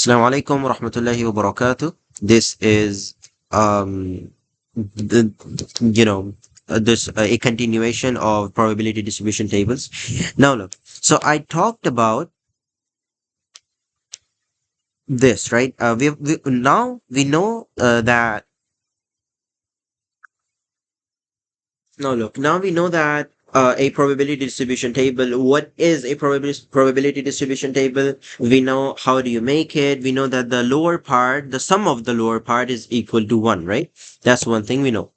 Assalamu alaikum wa rahmatullahi wa barakatuh. This is the you know this a continuation of probability distribution tables. Now look, so I talked about this, right? Now we know that now look, now we know that a probability distribution table. What is a probability distribution table? We know how do you make it. We know that the lower part, the sum of the lower part is equal to 1, right? That's one thing we know.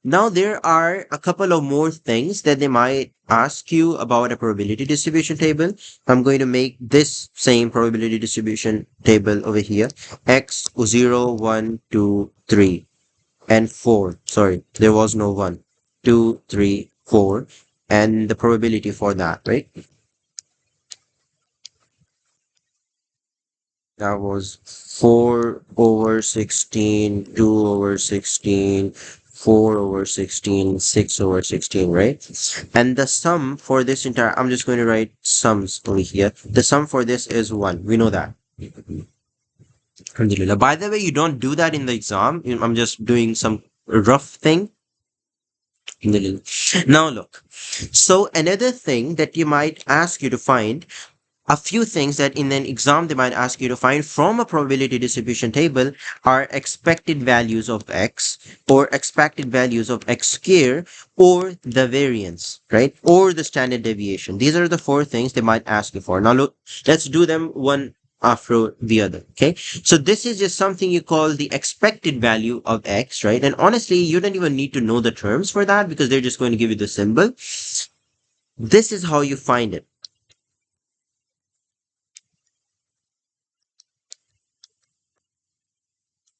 Now, there are a couple of more things that they might ask you about a probability distribution table. I'm going to make this same probability distribution table over here. X 0, 1, 2, 3, and 4. Sorry, there was no 1, 2, 3, 4, and the probability for that, right? That was 4 over 16, 2 over 16, 4 over 16, 6 over 16, right? And the sum for this entire, I'm just going to write sums over here. The sum for this is 1. We know that. Alhamdulillah. By the way, you don't do that in the exam. I'm just doing some rough thing. Alhamdulillah. Now look. So another thing that you might ask you to find a few things that in an exam they might ask you to find from a probability distribution table are expected values of x or expected values of x square or the variance, right? Or the standard deviation. These are the four things they might ask you for. Now look, let's do them one after the other. Okay, so this is just something you call the expected value of x, right? And honestly, you don't even need to know the terms for that because they're just going to give you the symbol. This is how you find it.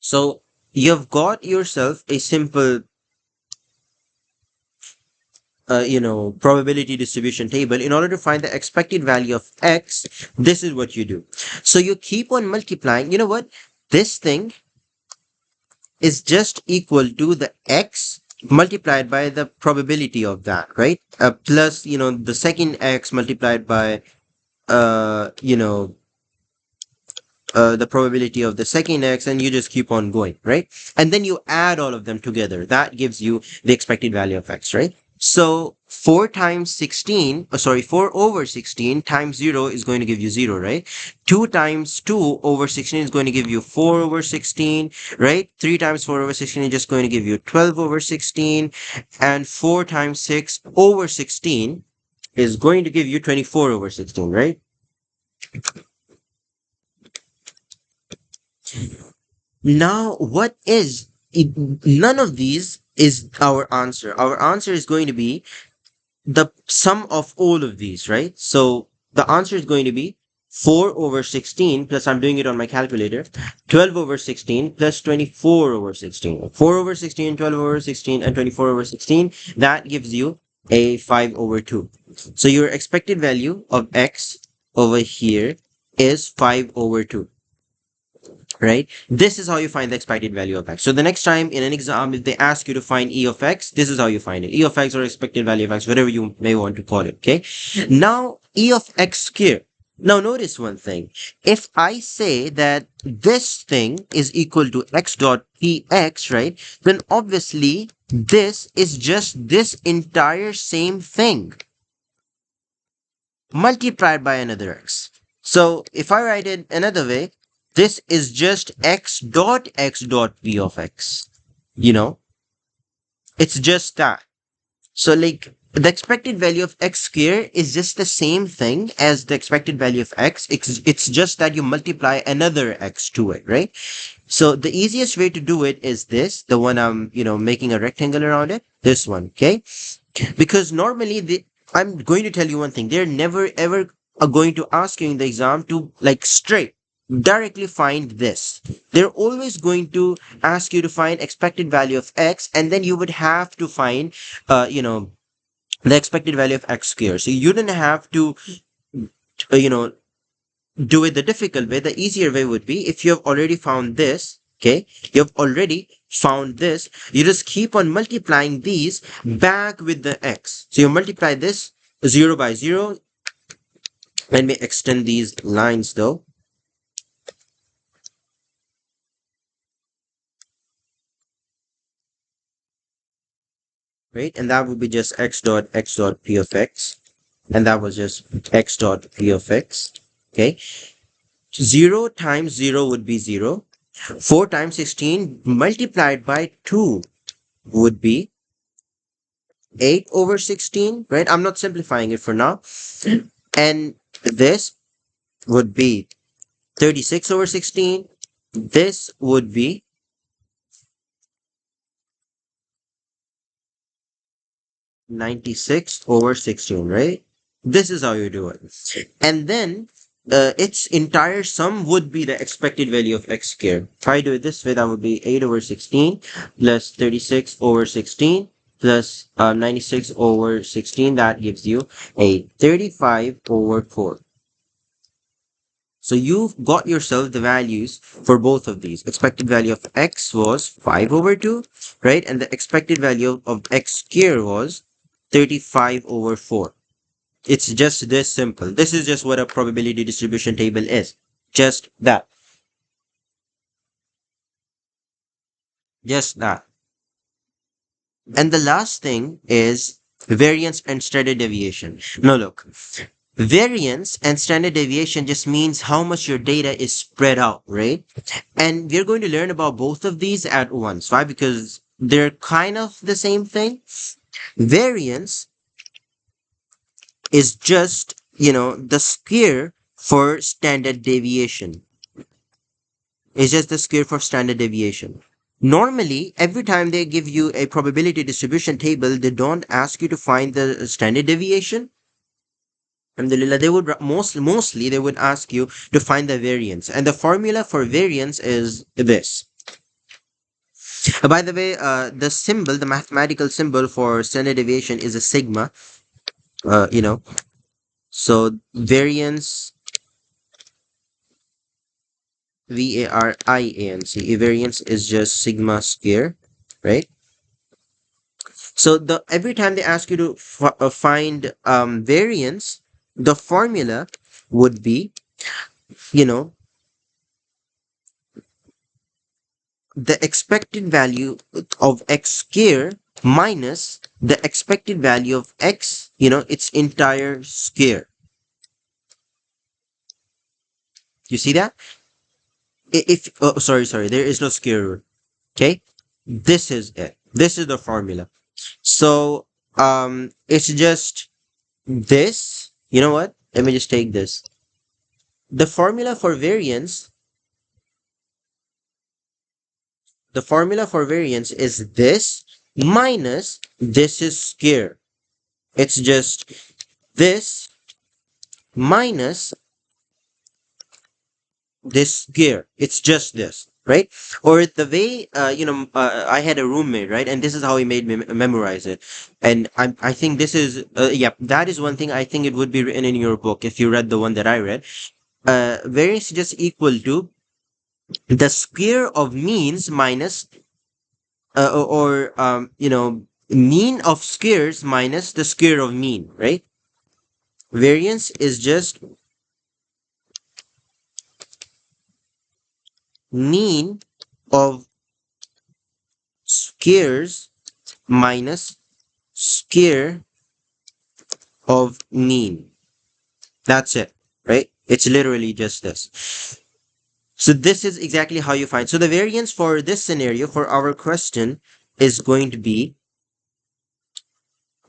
So you've got yourself a simple, probability distribution table. In order to find the expected value of x, this is what you do. So you keep on multiplying. You know what? This thing is just equal to the x multiplied by the probability of that, right? Plus, the second x multiplied by, uh, you know, the probability of the second x, and you just keep on going, right? And then you add all of them together. That gives you the expected value of x, right? So 4 times 16, 4 over 16 times 0 is going to give you 0, right? 2 times 2 over 16 is going to give you 4 over 16, right? 3 times 4 over 16 is just going to give you 12 over 16. And 4 times 6 over 16 is going to give you 24 over 16, right? Now, none of these is our answer. Our answer is going to be the sum of all of these, right? So the answer is going to be 4 over 16 plus, I'm doing it on my calculator, 12 over 16 plus 24 over 16. 4 over 16, 12 over 16, and 24 over 16. That gives you a 5 over 2. So your expected value of x over here is 5 over 2. Right? This is how you find the expected value of x. So the next time in an exam, if they ask you to find e of x, this is how you find it. E of x or expected value of x, whatever you may want to call it. Okay. Now, e of x square. Now notice one thing. If I say that this thing is equal to x dot px, right, then obviously this is just this entire same thing multiplied by another x. So if I write it another way, this is just x dot p of x. It's just that. So like the expected value of x square is just the same thing as the expected value of x. It's just that you multiply another x to it, right? So the easiest way to do it is this, the one I'm, making a rectangle around it, this one, okay? Because normally I'm going to tell you one thing. They're never ever going to ask you in the exam to like straight directly find this. They're always going to ask you to find expected value of x, and then you would have to find, the expected value of x square. So you don't have to, do it the difficult way. The easier way would be if you have already found this. Okay, you have already found this. You just keep on multiplying these back with the x. So you multiply this 0 by 0. Let me extend these lines though. right? And that would be just x dot p of x. And that was just x dot p of x. Okay. 0 times 0 would be 0. 4 times 16 multiplied by 2 would be 8 over 16, right? I'm not simplifying it for now. And this would be 36 over 16. This would be 96 over 16, right? This is how you do it. And then its entire sum would be the expected value of x squared. If I do it this way, that would be 8 over 16 plus 36 over 16 plus 96 over 16. That gives you a 35 over 4. So you've got yourself the values for both of these. Expected value of x was 5 over 2, right? And the expected value of x squared was 35 over 4. It's just this simple. This is just what a probability distribution table is. Just that. Just that. And the last thing is variance and standard deviation. Now look, variance and standard deviation just means how much your data is spread out, right? And we're going to learn about both of these at once. Why? Because they're kind of the same thing. Variance is just, the square for standard deviation. It's just the square for standard deviation. Normally, every time they give you a probability distribution table, they don't ask you to find the standard deviation. Alhamdulillah, they would mostly they would ask you to find the variance, and the formula for variance is this. By the way, the symbol, the mathematical symbol for standard deviation is a sigma. So variance, variance. Variance is just sigma square, right? So the every time they ask you to find variance, the formula would be, you know, the expected value of x square minus the expected value of x, its entire square. You see that? If oh, sorry, there is no square root. Okay, this is it. This is the formula. So it's just this. You know what? Let me just take this. The formula for variance. The formula for variance is this minus this is square. It's just this minus this square. It's just this, right? Or the way, I had a roommate, right? And this is how he made me memorize it. And I think this is, yeah, that is one thing I think it would be written in your book if you read the one that I read. Variance is just equal to the square of means minus, mean of squares minus the square of mean, right? Variance is just mean of squares minus square of mean. That's it, right? It's literally just this. So this is exactly how you find. So the variance for this scenario for our question is going to be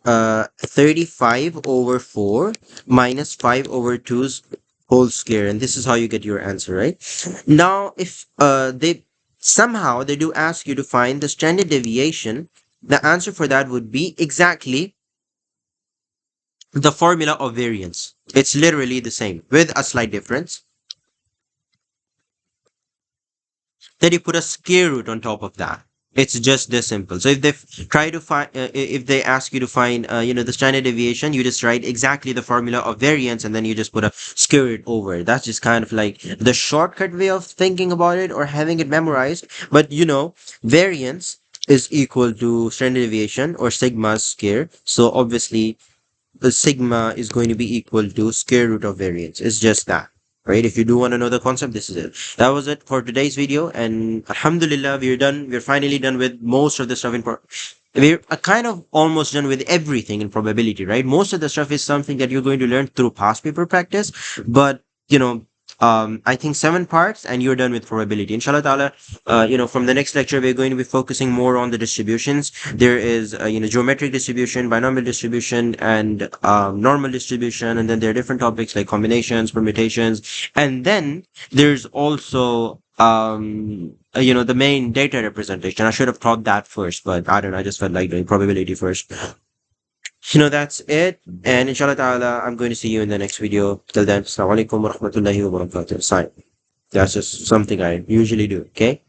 35 over 4 minus 5 over 2's whole square, and this is how you get your answer, right? Now if they somehow they do ask you to find the standard deviation, the answer for that would be exactly the formula of variance. It's literally the same with a slight difference. Then you put a square root on top of that. It's just this simple. So if they try to find, if they ask you to find, the standard deviation, you just write exactly the formula of variance, and then you just put a square root over it. That's just kind of like the shortcut way of thinking about it or having it memorized. But variance is equal to standard deviation or sigma square. So obviously, the sigma is going to be equal to square root of variance. It's just that, right? If you do want to know the concept, this is it. That was it for today's video, and alhamdulillah, we're done. We're finally done with most of the stuff in we're kind of almost done with everything in probability, right? Most of the stuff is something that you're going to learn through past paper practice, but you know, I think 7 parts, and you're done with probability. Inshallah ta'ala, from the next lecture, we're going to be focusing more on the distributions. There is, geometric distribution, binomial distribution, and normal distribution, and then there are different topics like combinations, permutations, and then there's also the main data representation. I should have taught that first, but I don't know. I just felt like doing probability first. That's it. And inshallah ta'ala, I'm going to see you in the next video. Till then, assalamu alaikum wa rahmatullahi wa barakatuh. Sign. That's just something I usually do. Okay.